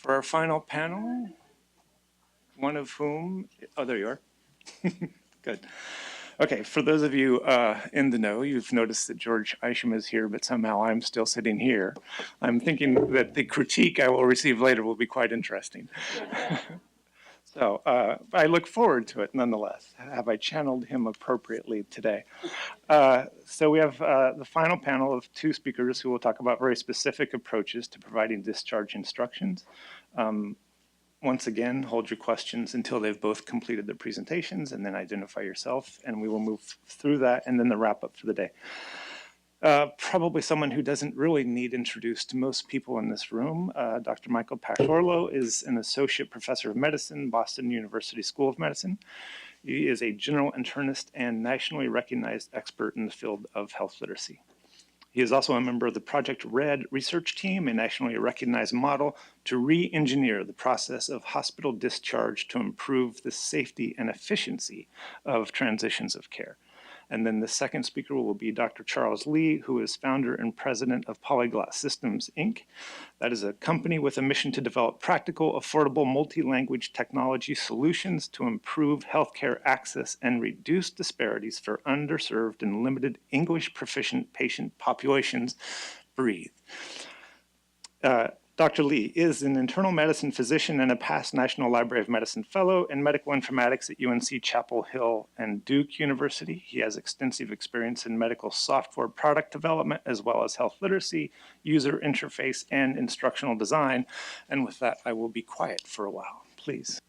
For our final panel, one of whom, oh, there you are. Good. Okay, for those of you in the know, you've noticed that George Isham is here, but somehow I'm still sitting here. I'm thinking that the critique I will receive later will be quite interesting. So I look forward to it nonetheless. Have I channeled him appropriately today? So we have the final panel of two speakers who will talk about very specific approaches to providing discharge instructions. Once again, hold your questions until they've both completed their presentations, and then identify yourself, and we will move through that, and then the wrap up for the day. Probably someone who doesn't really need introduced to most people in this room. Dr. Michael Pashorlo is an associate professor of medicine, Boston University School of Medicine. He is a general internist and nationally recognized expert in the field of health literacy. He is also a member of the Project RED research team, a nationally recognized model to re-engineer the process of hospital discharge to improve the safety and efficiency of transitions of care. And then the second speaker will be Dr. Charles Lee, who is founder and president of Polyglot Systems, Inc. That is a company with a mission to develop practical, affordable, multi-language technology solutions to improve healthcare access and reduce disparities for underserved and limited English proficient patient populations. Breathe. Dr. Lee is an internal medicine physician and a past National Library of Medicine Fellow in medical informatics at UNC Chapel Hill and Duke University. He has extensive experience in medical software product development, as well as health literacy, user interface, and instructional design. And with that, I will be quiet for a while, please.